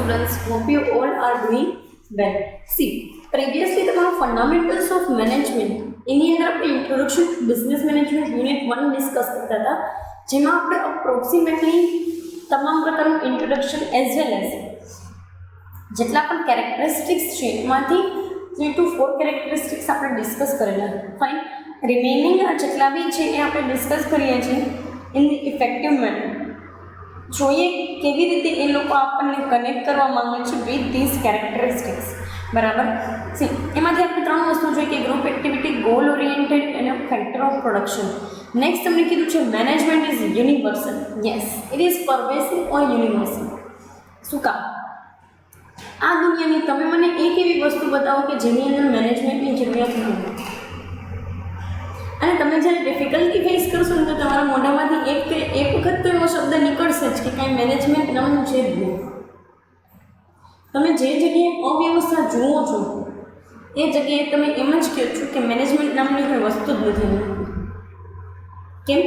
students. Hope you all are doing well. See, previously તમારું fundamentals of management એની અંદર આપણે introduction to business management unit 1 discuss કરતા હતા, જેમાં આપણે અપ્રોક્સિમેટલી તમામ પ્રકારનું ઇન્ટ્રોડક્શન એઝ વેલ એઝ જેટલા પણ કેરેક્ટરિસ્ટિક્સ છે એમાંથી 3 to 4 કેરેક્ટરિસ્ટિક્સ આપણે ડિસ્કસ કરેલા. ફાઇન, રિમેનિંગ જેટલા બી છે એ આપણે ડિસ્કસ કરીએ છીએ ઇન ધ ઇફેક્ટિવ મેનર. જોઈએ કેવી રીતે એ લોકો આપણને કનેક્ટ કરવા માંગે છે વિથ ધીઝ કેરેક્ટરિસ્ટિક્સ. બરાબર. સી, એમાંથી આપણે 3 વસ્તુ જોઈએ કે ગ્રુપ એક્ટિવિટી, ગોલ ઓરિએન્ટેડ અને ફેક્ટર ઓફ પ્રોડક્શન. નેક્સ્ટ તમને કીધું છે management is universal. Yes, it is pervasive or universal. શું કામ? આ દુનિયાની તમે મને એક એવી વસ્તુ બતાવો કે જેની અંદર મેનેજમેન્ટની જરૂરિયાત નથી, અને તમે જ્યારે ડિફિકલ્ટી ફેસ કરશો ને તો તમારા મોઢામાંથી એક વખત તો એવો શબ્દ નીકળશે જ કે કાંઈ મેનેજમેન્ટ નામનું છે જ નહીં. તમે જે જગ્યાએ અવ્યવસ્થા જુઓ છો એ જગ્યાએ તમે એમ જ કહો છો કે મેનેજમેન્ટ નામની કોઈ વસ્તુ જ નથી. કેમ?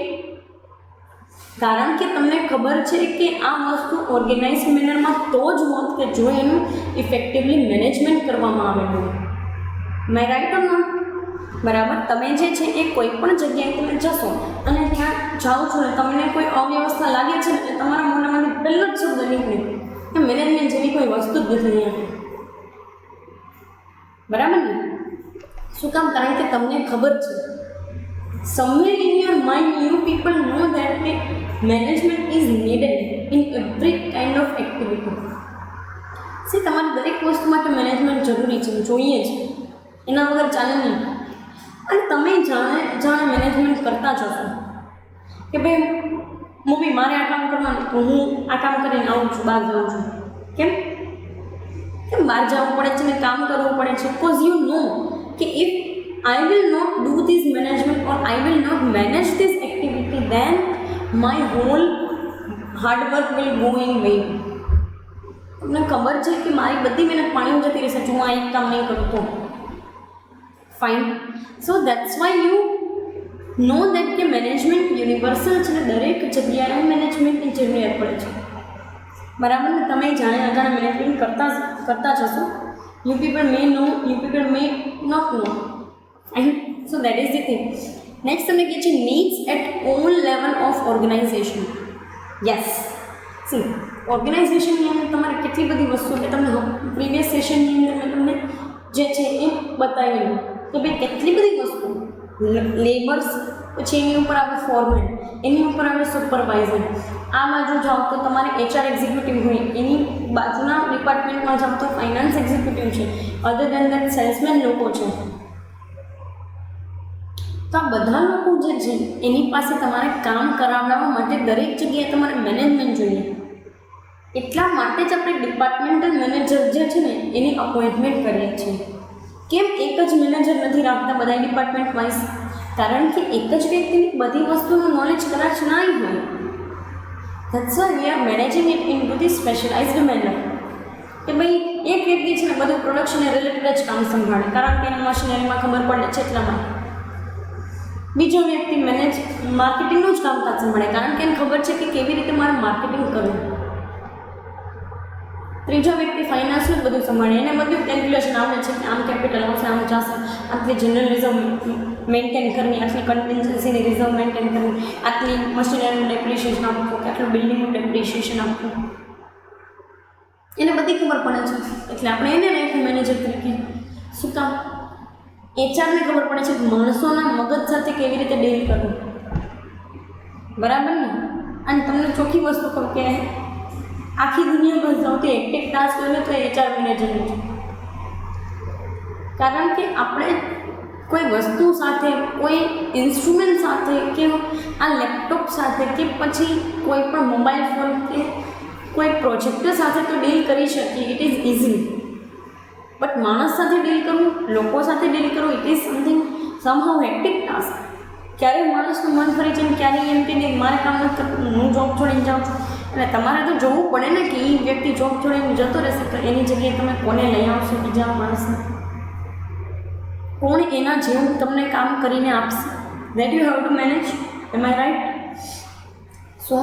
કારણ કે તમને ખબર છે કે આ વસ્તુ ઓર્ગેનાઇઝ મેનરમાં તો જ હોત કે જો એનું ઇફેક્ટિવલી મેનેજમેન્ટ કરવામાં આવેલું હોય. મે રાઈટ ઓર નોટ? બરાબર. તમે જે છે એ કોઈ પણ જગ્યાએ તમે જશો અને ત્યાં જાઓ છો ને તમને કોઈ અવ્યવસ્થા લાગે છે ને તમારા મોઢામાંથી પહેલો જ શબ્દ નીકળે કે મેનેજમેન્ટ જેવી કોઈ વસ્તુ જ નથી અહીંયા. બરાબર ને? શું કામ? કારણ કે તમને ખબર છે somewhere in your mind you people know that management is needed in every kind of activity. See, તમારે દરેક વસ્તુ માટે મેનેજમેન્ટ જરૂરી છે, જોઈએ છે, એના વગર ચાલે નહીં. અને તમે જાણે મેનેજમેન્ટ કરતા જશો કે ભાઈ મમ્મી મારે આ કામ કરવાનું તો હું આ કામ કરીને આવું છું, બહાર જાઉં છું. કેમ બહાર જવું પડે છે ને કામ કરવું પડે છે? બિકોઝ યુ નો કે if I will not do this management or I will not manage this activity, then my whole hard work will go in vain. તમને ખબર છે કે મારી બધી મહેનત પાણીમાં જતી રહેશે જો હું આ એક કામ નહીં કરું તો. Fine. So that's why you know that કે મેનેજમેન્ટ યુનિવર્સલ છે ને દરેક જગ્યાએ મેનેજમેન્ટની જરૂરિયાત પડે છે. બરાબર ને? તમે જાણે અજાણે મેનેજમેન્ટ કરતા જશો. You people may know, you people may not know. And so that is the thing. Next તમને કહે છે needs at all level of organization. Yes. See, ઓર્ગેનાઇઝેશનની અંદર તમારે કેટલી બધી વસ્તુઓ મેં તમને પ્રીવિયસ સેશનની અંદર મેં તમને જે છે એ બતાવેલું કે ભાઈ કેટલી બધી વસ્તુ લેબર્સ, પછી એની ઉપર આવે ફોરમેન, એની ઉપર આવે સુપરવાઇઝર. આ બાજુ જાઓ તો તમારે HR એક્ઝિક્યુટિવ હોય, એની બાજુના ડિપાર્ટમેન્ટમાં જાઓ તો ફાઇનાન્સ એક્ઝિક્યુટિવ છે, અધર દેન દેટ સેલ્સમેન લોકો છે. તો આ બધા લોકો જે છે એની પાસે તમારે કામ કરાવડાવવા માટે દરેક જગ્યાએ તમારે મેનેજમેન્ટ જોઈએ. એટલા માટે જ આપણે ડિપાર્ટમેન્ટલ મેનેજર જે છે ને એની અપોઇન્ટમેન્ટ કરીએ છીએ. કેમ એક જ મેનેજર નથી રાખતા બધા ડિપાર્ટમેન્ટ વાઇઝ? કારણ કે એક જ વ્યક્તિની બધી વસ્તુનું નોલેજ કદાચ ના હોય. That's why we are managing it in to the specialized manner. કે ભાઈ એક વ્યક્તિ છે ને બધું પ્રોડક્શન રિલેટેડ જ કામ સંભાળે કારણ કે એને મશીનરીમાં ખબર પડે છે એટલા માટે. બીજો વ્યક્તિ માર્કેટિંગનું જ કામકાજ સંભાળે કારણ કે એને ખબર છે કે કેવી રીતે મારે માર્કેટિંગ કરવું. ત્રીજો વ્યક્તિ ફાઇનાન્સનું જ બધું સંભાળે, એને બધું કેલ્ક્યુલેશન આવડે છે કે આમ કેપિટલ આવશે, આમ જશે, આટલી જનરલ રિઝર્વ મેન્ટેન કરવી, આટલી કન્ટિન્જન્સીની રિઝર્વ મેન્ટેન કરવી, આટલી મશીનરીનું ડેપ્રિશિએશન આપવું, આટલું બિલ્ડિંગનું ડેપ્રિશિએશન આપવું, એને બધી ખબર પડે છે. એટલે આપણે એને રાખ્યું મેનેજર તરીકે. શું કામ? HRને ખબર પડે છે કે માણસોના મગજ સાથે કેવી રીતે ડીલ કરવું. બરાબર ને? અને તમને ચોખ્ખી વસ્તુ કહું કે આખી દુનિયામાં સૌથી હેક્ટિક ટાસ્ક હોય ને તો HR મેનેજરનું છે. કારણ કે આપણે કોઈ વસ્તુ સાથે, કોઈ ઇન્સ્ટ્રુમેન્ટ સાથે કે આ લેપટોપ સાથે કે પછી કોઈ પણ મોબાઈલ ફોન કે કોઈ પ્રોજેક્ટર સાથે તો ડીલ કરી શકીએ, ઇટ ઇઝ ઇઝી. બટ માણસ સાથે ડીલ કરવું, લોકો સાથે ડીલ કરવું, ઇટ ઇઝ સમહાઉ હેક્ટિક ટાસ્ક. ક્યારેય માણસનું મન ફરી જાય, ક્યારેય એમ કે નહીં મારે કામ નથી કરતું, હું જોબ છોડીને જાઉં છું. એટલે તમારે તો જોવું પડે ને કે એ વ્યક્તિ જોબ છોડીને જતો રહેશે તો એની જગ્યાએ તમે કોને લઈ આવશો? બીજા માણસને. કોણ એના જેવું તમને કામ કરીને આપશે? That you have to manage. Am I right? So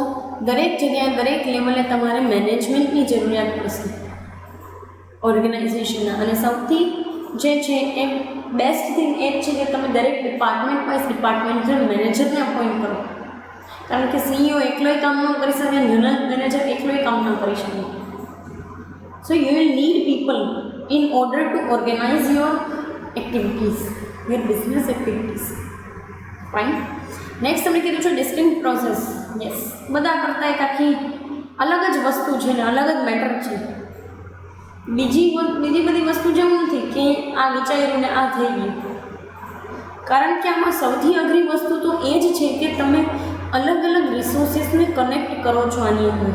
દરેક જગ્યાએ દરેક લેવલે તમારે મેનેજમેન્ટની જરૂરિયાત પડશે. ઓર્ગેનાઇઝેશનના. અને સૌથી જે છે એ બેસ્ટ થિંગ એ જ છે કે તમે દરેક ડિપાર્ટમેન્ટ વાઇઝ ડિપાર્ટમેન્ટલ મેનેજરને અપોઇન્ટ કરો, કારણ કે CEO એકલોય કામ ન કરી શકે, જનરલ મેનેજર એકલોય કામ ન કરી શકે. So you will need people in order to organize your activities, your business activities. Fine. Next તમને કીધું છે ડિસ્ટિંક્ટ પ્રોસેસ. યસ, બધા કરતાં એક આખી અલગ જ વસ્તુ છે ને અલગ જ મેટર છે. બીજી બધી વસ્તુ જેવું નથી કે આ વિચાર્યું ને આ થઈ ગયું, કારણ કે આમાં સૌથી અઘરી વસ્તુ તો એ જ છે કે તમે અલગ અલગ રિસોર્સિસને કનેક્ટ કરો છો આની અંદર.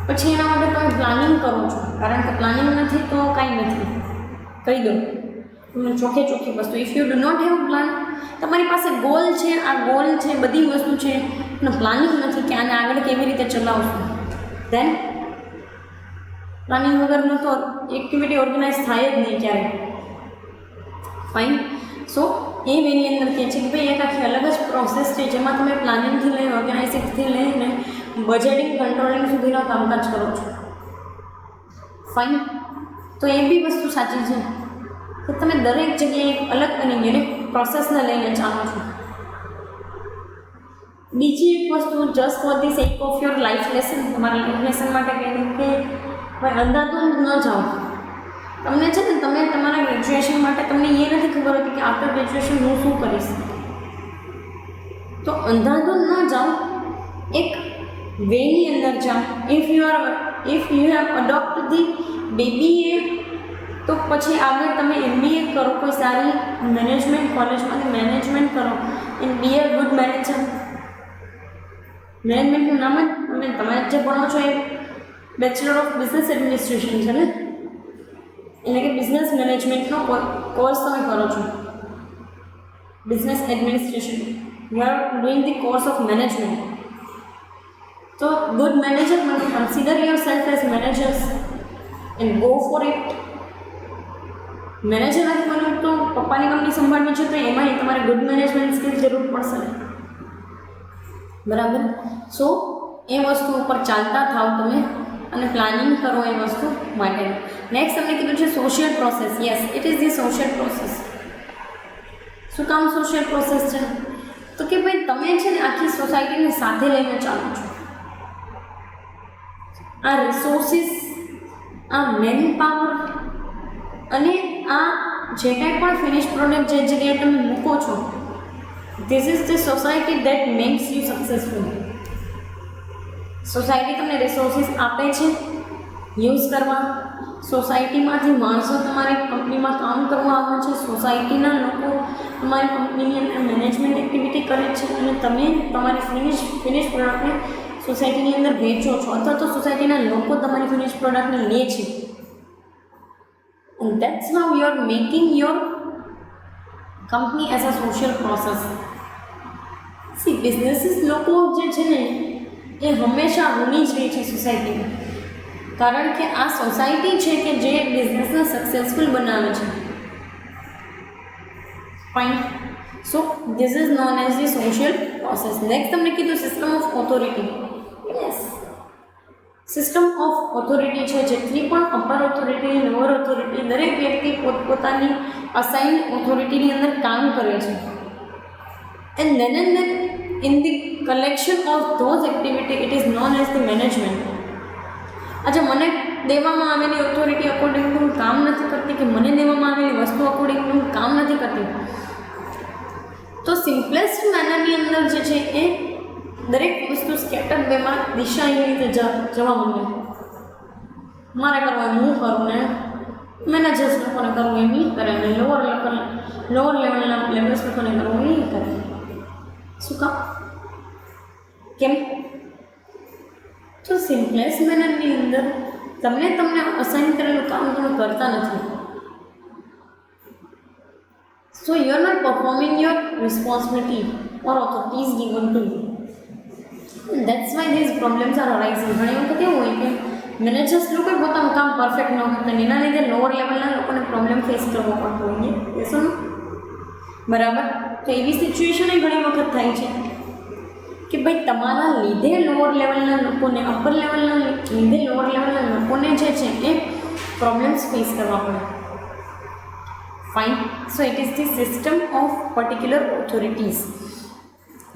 પછી એના માટે તમે પ્લાનિંગ કરો છો, કારણ કે પ્લાનિંગ નથી તો કાંઈ નથી. કહી દો તમને ચોખ્ખી વસ્તુ, if you do not have plan, તમારી પાસે ગોલ છે, આ ગોલ છે, બધી વસ્તુ છે, અને પ્લાનિંગ નથી કે આને આગળ કેવી રીતે ચલાવશું, ધેન પ્લાનિંગ વગરનો તો એક્ટિવિટી ઓર્ગેનાઇઝ થાય જ નહીં ક્યારેય. ફાઇન. સો એ એની અંદર કહે છે કે ભાઈ એક આખી અલગ જ પ્રોસેસ છે જેમાં તમે પ્લાનિંગથી લઈ ઓર્ગેનાઇઝિંગથી લઈને બજેટિંગ કંટ્રોલિંગ સુધીનો કામકાજ કરો છો. ફાઇન. તો એ બી વસ્તુ સાચી છે કે તમે દરેક જગ્યાએ એક અલગ અને યુનિક પ્રોસેસને લઈને ચાલો છો. બીજી એક વસ્તુ just for the sec of your life lesson, તમારા લાઈફ લેસન માટે કહ્યું કે ભાઈ અંધાધૂંધ ન જાઓ. તમને છે ને તમે તમારા ગ્રેજ્યુએશન માટે તમને એ નથી ખબર હોતી કે આફ્ટર ગ્રેજ્યુએશન હું શું કરીશ, તો અંધાધૂંધ ન જાઓ, એક વેની અંદર જાઓ. If you have adopt the BBA, તો પછી આગળ તમે MBA કરો, કોઈ સારી મેનેજમેન્ટ કોલેજમાંથી મેનેજમેન્ટ કરો and be a good manager. મેનેજમેન્ટનું નામ જ તમે જે ભણો છો એ બેચલર ઓફ બિઝનેસ એડમિનિસ્ટ્રેશન છે ને, એટલે કે બિઝનેસ મેનેજમેન્ટનો કોર્સ તમે કરો છો. Business administration, you are doing the course of management. તો ગુડ મેનેજર મને consider your self as managers and go for it. Manager નથી બનવું તો પપ્પાની કંપની સંભાળવી છે તો એમાંય તમારે ગુડ મેનેજમેન્ટ સ્કિલ જરૂર પડશે, બરાબર. સો એ વસ્તુ ઉપર ચાલતા થાવ તમે અને પ્લાનિંગ કરો એ વસ્તુ માટે. નેક્સ્ટ તમને કીધું છે social process. Yes, it is the social process. શું કામ સોશિયલ પ્રોસેસ છે? તો કે ભાઈ તમે છે ને આખી સોસાયટીને સાથે લઈને ચાલો છો. આ રિસોર્સિસ, આ મેન પાવર અને આ જે કાંઈ પણ ફિનિશ પ્રોડક્ટ જે જગ્યાએ તમે મૂકો છો, this is the society that makes you successful. Society તમને રિસોર્સિસ આપે છે યુઝ કરવા. સોસાયટીમાંથી માણસો તમારી કંપનીમાં કામ કરવા આવે છે. સોસાયટીના લોકો તમારી કંપનીની અંદર મેનેજમેન્ટ એક્ટિવિટી કરે છે અને તમે તમારી ફિનિશ પ્રોડક્ટને સોસાયટીની અંદર વેચો છો, અથવા તો સોસાયટીના લોકો તમારી ફિનિશ પ્રોડક્ટને લે છે. And that's how you are making your company as a social process. See, businesses લોકો જે છે ને એ હંમેશા હોની જ રહી છે સોસાયટીમાં, કારણ કે આ સોસાયટી છે કે જે બિઝનેસને સક્સેસફુલ બનાવે છે. Fine. So this is known as the social process. Next તમને કીધું system of authority. Yes, system of authority છે. જેટલી પણ અપર ઓથોરિટી, લોઅર ઓથોરિટી, દરેક વ્યક્તિ પોતપોતાની અસાઇન ઓથોરિટીની અંદર કામ કરે છે. And then in the collection of those activity it is known as the management. अच्छा, મને દેવામાં આવેલી ઓથોરિટી અકોર્ડિંગ ટુ હું કામ નથી કરતી, કે મને દેવામાં આવેલી વસ્તુ અકોર્ડિંગ ટુ હું કામ નથી કરતી, તો સિમ્પલેસ્ટ મેનરની અંદર જે છે એ દરેક વસ્તુ સ્કેટર વેમાં દિશા એવી રીતે જવા માંડે. મારે કરવું એમ હું કરું ને મેનેજર્સ લોકોને કરવું એમ એ કરે ને લોઅર લેવલના લેવલ્સ લોકોને કરવું એ કરે. શું કામ? કેમ? તો સિમ્પલેસ્ટ મેનરની અંદર તમને અસાઇન કરેલું કામ તમે કરતા નથી. So you are not performing your responsibility or authority is given to you. That's why these problems are arising. ઘણી વખત એવું હોય કે મેનેજર્સ લોકો પોતાનું કામ પરફેક્ટ ન કરતા, એના લીધે લોઅર લેવલના લોકોને પ્રોબ્લેમ ફેસ કરવો પડતો હોય છે. શું બરાબર? તો એવી સિચ્યુએશન ઘણી વખત થાય છે કે ભાઈ તમારા લીધે લોઅર લેવલના લોકોને, અપર લેવલના લીધે લોઅર લેવલના લોકોને જે છે એ પ્રોબ્લેમ્સ ફેસ કરવા પડે. Fine. So it is the system of particular authorities.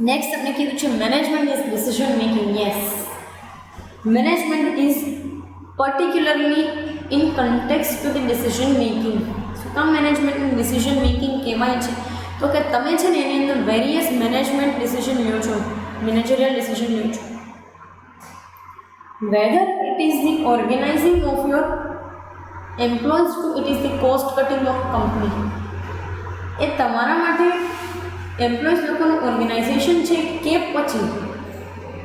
Next તમને કીધું છે management is decision making. Yes, management is particularly in કન્ટેક્સ to the decision making. શું કામ મેનેજમેન્ટનું ડિસિઝન મેકિંગ કહેવાય છે? તો કે તમે છે ને એની અંદર વેરિયસ મેનેજમેન્ટ ડિસિઝન લો છો, મેનેજરિયલ ડિસિઝન લો છો. Whether it is the organizing of your employees to it is the cost cutting of company. એ તમારા માટે એમ્પ્લોઈઝ લોકોનું ઓર્ગેનાઇઝેશન છે કે પછી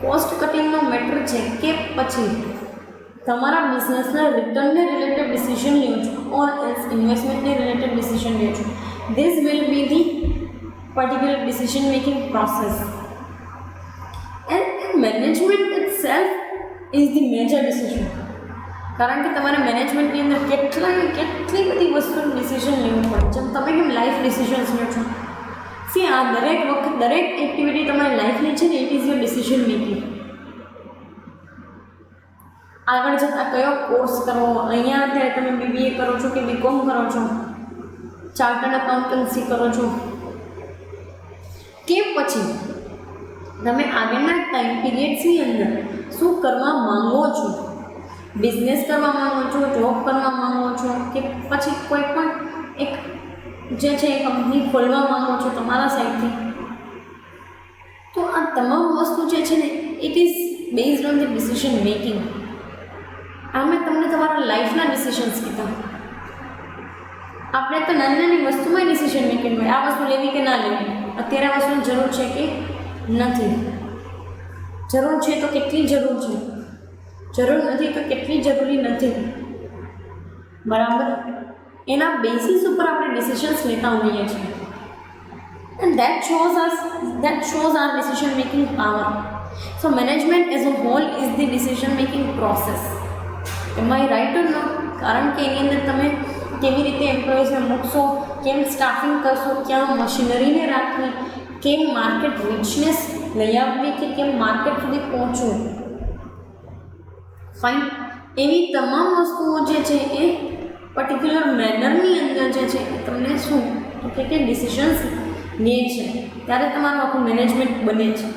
કોસ્ટ કટિંગનો મેટર છે કે પછી તમારા બિઝનેસના રિટર્નને રિલેટેડ ડિસિઝન લો છો ઓર એલ્સ ઇન્વેસ્ટમેન્ટને રિલેટેડ ડિસિઝન લો છો. This will be the particular decision making process, and management itself is the major decision. કારણ કે તમારે મેનેજમેન્ટની અંદર કેટલી બધી વસ્તુનું ડિસિઝન લેવું પડે. જેમ તમે કેમ લાઈફ ડિસિઝન્સ લો છો, સી આ દરેક એક્ટિવિટી તમારી લાઈફની છે ને, it is your decision making. આગળ જતાં કયો કોર્સ કરવો, અહીંયા અત્યારે તમે BBA કરો છો કે BCom કરો છો, ચાર્ટર્ડ અકાઉન્ટન્સી કરો છો કે પછી તમે આગળના ટાઈમ પીરિયડ્સની અંદર શું કરવા માંગો છો, બિઝનેસ કરવા માંગો છો, જોબ કરવા માંગો છો કે પછી કોઈ પણ એક જે છે એ કંપની ખોલવા માંગો છો તમારા સાઈડથી. તો આ તમામ વસ્તુ જે છે ને it is based on the decision making. આ મેં તમને તમારા લાઈફના ડિસિઝન્સ કીધા. આપણે તો નાની નાની વસ્તુમાં ડિસિઝન મેકિંગ હોય, આ વસ્તુ લેવી કે ના લેવી, અત્યારે આ વસ્તુની જરૂર છે કે નથી, જરૂર છે તો કેટલી જરૂર છે, જરૂર નથી તો કેટલી જરૂરી નથી, બરાબર. એના બેસિસ ઉપર આપણે ડિસિઝન્સ લેતા હોઈએ છીએ. And that shows our decision making power. So management as a whole is the decision making process. Am I right or not? કારણ કે એની અંદર તમે કેવી રીતે એમ્પ્લોઈઝને મૂકશો, કેમ સ્ટાફિંગ કરશો, ક્યાં મશીનરીને રાખવી, કેમ માર્કેટ રિચનેસ લઈ આવવી કે કેમ માર્કેટ સુધી પહોંચવું, ફાઇન. એવી તમામ વસ્તુઓ જે છે એ પર્ટિક્યુલર મેનરની અંદર જે છે એ તમને શું કે ડિસિઝન્સ લે છે, ત્યારે તમારું આખું મેનેજમેન્ટ બને છે.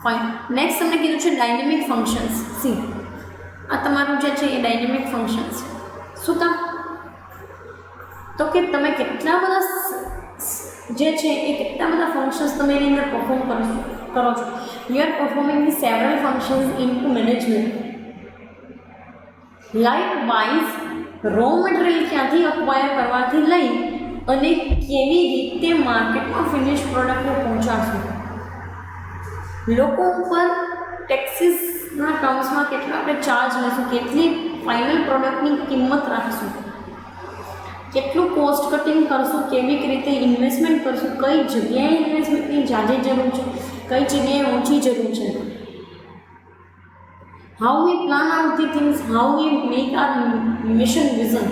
ફાઇન. નેક્સ્ટ તમને કીધું છે ડાયનેમિક ફંક્શન્સ. સી આ તમારું જે છે એ ડાયનેમિક ફંક્શન્સ છે. શું કામ? તો કે તમે કેટલા બધા જે છે એ કેટલા બધા ફંક્શન્સ તમે એની અંદર પરફોર્મ કરો છો. You are performing the several functions in to management. Likewise raw material ક્યાંથી અક્વાયર કરવાથી લઈ અને કેવી રીતે માર્કેટમાં ફિનિશ પ્રોડક્ટને પહોંચાડશું, લોકો ઉપર ટેક્સીસના ટર્મ્સમાં કેટલા આપણે ચાર્જ લઈશું, કેટલી ફાઇનલ પ્રોડક્ટની કિંમત રાખીશું, કેટલું કોસ્ટ કટિંગ કરશું, કેવી રીતે ઇન્વેસ્ટમેન્ટ કરશું, કઈ જગ્યાએ ઇન્વેસ્ટમેન્ટની ઝાઝી જરૂર છે, કઈ જગ્યાએ ઓછી જરૂર છે, how we plan out the things, how we make our mission vision,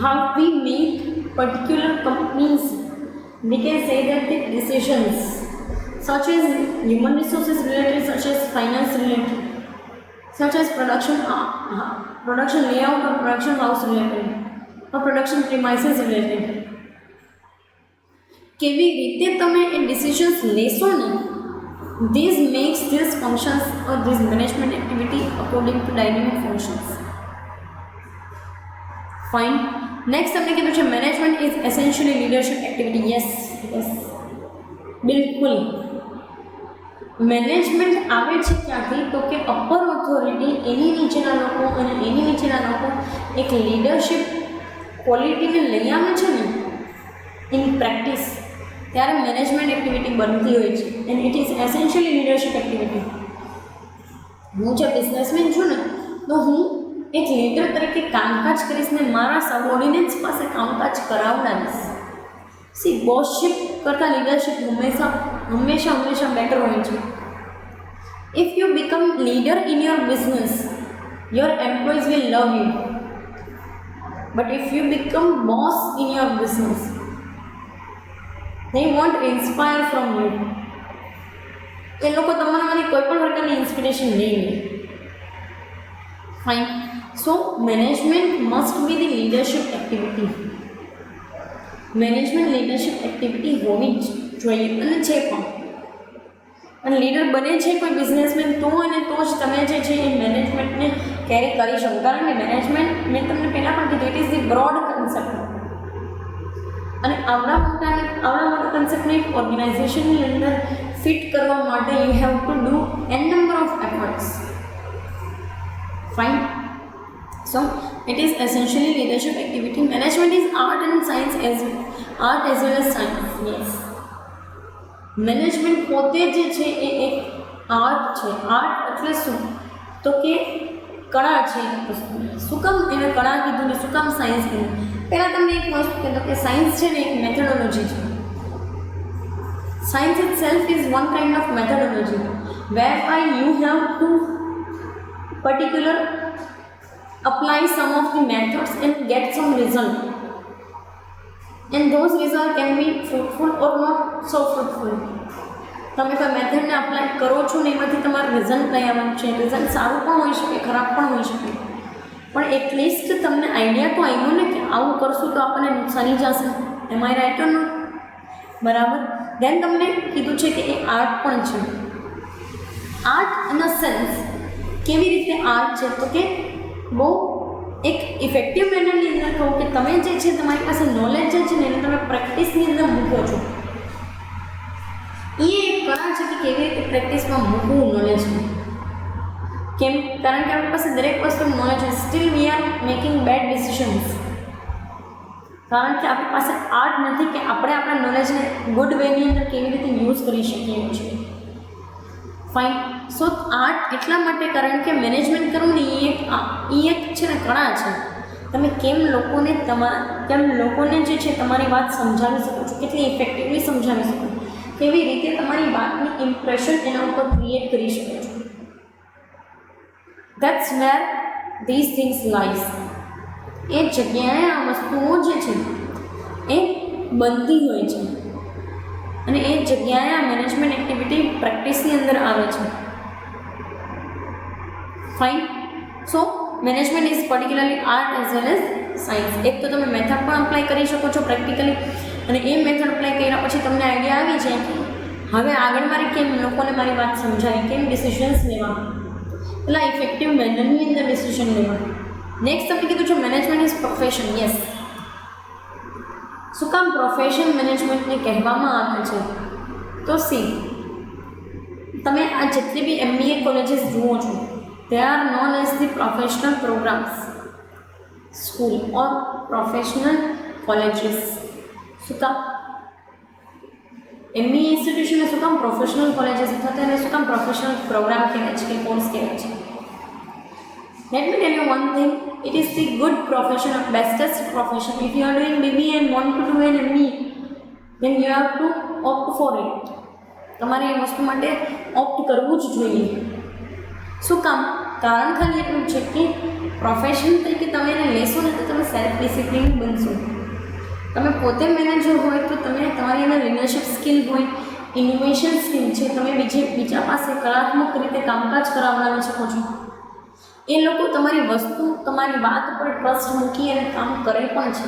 how we make particular companies, we can say that the decisions such as human resources related, such as finance related, such as production layout or production house related or production premises related, કેવી રીતે તમે એ decisions લેશો ને, this makes these functions or this management activity according to dynamic functions. Fine. Next તમને કીધું છે management is essentially leadership activity. Yes, બિલકુલ. Management આવે છે ક્યાંથી? તો કે અપર ઓથોરિટી, એની નીચેના લોકો અને એની નીચેના લોકો એક લીડરશિપ ક્વોલિટીને લઈ આવે છે ને ઇન પ્રેક્ટિસ, ત્યારે મેનેજમેન્ટ એક્ટિવિટી બનતી હોય છે. And it is essentially leadership activity. હું જે બિઝનેસમેન છું ને, તો હું એક લીડર તરીકે કામકાજ કરીશ ને મારા સબઓર્ડિનેટ્સ પાસે કામકાજ કરાવડાવીશ. સી બોસશિપ કરતાં લીડરશિપ હંમેશા બેટર હોય છે. If you become leader in your business, your employees will love you, but if you become boss in your business, they won't inspire from you. એ લોકો તમારામાંથી કોઈ પણ પ્રકારની ઇન્સ્પિરેશન નહીં લે. Fine. So management must be the leadership activity. Management leadership activity હોવી જ જોઈએ અને છે પણ. અને લીડર બને છે કોઈ બિઝનેસમેન તો અને તો જ તમે જે છે એ મેનેજમેન્ટને કેરી કરી શકો. કારણ કે મેનેજમેન્ટ મેં તમને પહેલાં પણ કીધું it is the broad concept. અને આવડા મોટા કન્સેપ્ટને એક ઓર્ગેનાઇઝેશનની અંદર ફિટ કરવા માટે you have to do an number of efforts. Fine. So it is essentially leadership activity. Management is art and science as well as science. Yes. Management પોતે જે છે એ એક આર્ટ છે. આર્ટ એટલે શું? તો કે કળા છે એક વસ્તુ. શું કામ એને કળા કીધું ને શું કામ સાયન્સ કીધું? પહેલાં તમને એક વસ્તુ કહેતો કે સાયન્સ છે ને એક મેથોડોલોજી છે. Science itself is one kind of methodology whereby you have to particular apply some of the methods and get some result, and those results can be fruitful or not so fruitful. તમે કોઈ મેથડને apply કરો છો ને એમાંથી તમારું result કઈ આવવાનું છે. રિઝલ્ટ સારું પણ હોઈ શકે, ખરાબ પણ હોઈ શકે, પણ એટલીસ્ટ તમને આઈડિયા તો આવ્યો ને કે આવું કરશું તો આપણને નુકસાની જશે. એમ આઈ રાઈટ ઓર નોટ? બરાબર. દેન તમને કીધું છે કે એ આર્ટ પણ છે. આર્ટ ઇન અ સેન્સ કેવી રીતે આર્ટ છે? તો કે બહુ એક ઇફેક્ટિવ મેનરની અંદર કહું કે તમે જે છે તમારી પાસે નોલેજ જે છે ને એને તમે પ્રેક્ટિસની અંદર મૂકો છો. એ એક કળા છે કે કેવી રીતે પ્રેક્ટિસમાં મૂકવું નોલેજને. કેમ? કારણ કે આપણી પાસે દરેક વસ્તુનું નોલેજ છે, still we are making bad decisions. કારણ કે આપણી પાસે આર્ટ નથી કે આપણે આપણા નોલેજને ગુડ વેની અંદર કેવી રીતે યુઝ કરી શકીએ છીએ. ફાઇન. સો આર્ટ એટલા માટે કારણ કે મેનેજમેન્ટ કરવું ને એ એક છે ને કળા છે. તમે કેમ લોકોને જે છે તમારી વાત સમજાવી શકો છો, કેટલી ઇફેક્ટિવલી સમજાવી શકો, કેવી રીતે તમારી વાતની ઇમ્પ્રેશન એના ઉપર ક્રિએટ કરી શકો છો. That's where these things lies. એ જગ્યાએ આ વસ્તુઓ જે છે એ બનતી હોય છે અને એ જગ્યાએ આ મેનેજમેન્ટ એક્ટિવિટી પ્રેક્ટિસની અંદર આવે છે. Fine. So management is particularly art as well as science. એક તો તમે મેથડ પણ અપ્લાય કરી શકો છો પ્રેક્ટિકલી, અને એ મેથડ અપ્લાય કર્યા પછી તમને આઈડિયા આવી જાય કે હવે આગળ મારે કેમ લોકોને મારી વાત સમજાવી, કેમ ડિસિશન્સ લેવા, એટલા ઇફેક્ટિવ મેનરની અંદર ડિસિશન લેવા. નેક્સ્ટ તમે કીધું છે મેનેજમેન્ટ ઇઝ પ્રોફેશન. યસ. શું કામ પ્રોફેશન મેનેજમેન્ટને કહેવામાં આવે છે? તો સી, તમે આ જેટલી બી MBA કોલેજીસ જુઓ છો they are known as the professional programs school or professional colleges. શું કામ MBA ઇન્સ્ટિટ્યુશનને શું કામ પ્રોફેશનલ કોલેજીસ અથવા તો એને શું કામ પ્રોફેશનલ પ્રોગ્રામ કહેવાય છે કે કોર્સ કહેવાય છે? Let me tell you one thing, it is the good profession, bestest profession. If you are doing BBA and want to do an MBA, then you have to opt for it. તમારે એ વસ્તુ માટે opt કરવું જ જોઈએ. શું કામ? કારણ ખાલી એટલું છે કે પ્રોફેશન તરીકે તમે એને લેશો ને તો તમે સેલ્ફ ડિસિપ્લિન બનશો. તમે પોતે મેનેજર હોય તો તમે તમારી અંદર લીડરશિપ સ્કિલ હોય, ઇનોવેશન સ્કિલ છે, તમે બીજા પાસે કલાત્મક રીતે કામકાજ કરાવડાવી શકો છો. એ લોકો તમારી વસ્તુ, તમારી વાત પર ટ્રસ્ટ મૂકી અને કામ કરે પણ છે.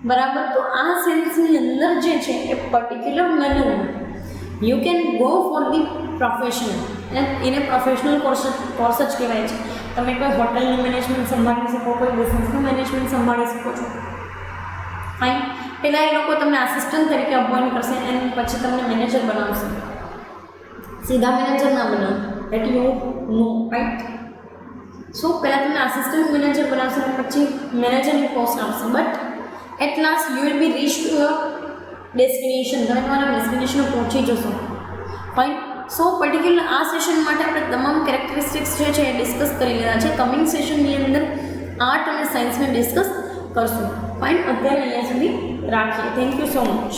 બરાબર. તો આ સેન્સની અંદર જે છે એ પર્ટિક્યુલર મેનરમાં you can go for the profession. એને પ્રોફેશનલ કોર્સ જ કહેવાય છે. તમે કોઈ હોટલનું મેનેજમેન્ટ સંભાળી શકો, કોઈ બિઝનેસનું મેનેજમેન્ટ સંભાળી શકો છો. ફાઇન. પહેલાં એ લોકો તમને આસિસ્ટન્ટ તરીકે અપોઇન્ટ કરશે અને પછી તમને મેનેજર બનાવશે. સીધા મેનેજર ના બનાવે, that you know, right? સો પહેલાં તમને આસિસ્ટન્ટ મેનેજર બનાવશે અને પછી મેનેજરની પોસ્ટ આપશે. But at last you will be reach to your destination. તમે તમારા ડેસ્ટિનેશન પહોંચી જશો. ફાઇન. સો પર્ટિક્યુલર આ સેશન માટે આપણે તમામ કેરેક્ટરિસ્ટિક્સ જે છે એ ડિસ્કસ કરી લીધા છે. કમિંગ સેશનની અંદર આર્ટ અને સાયન્સને ડિસ્કસ કરશું. ફાઇન. અત્યારે અહીંયા સુધી રાખીએ. Thank you so much.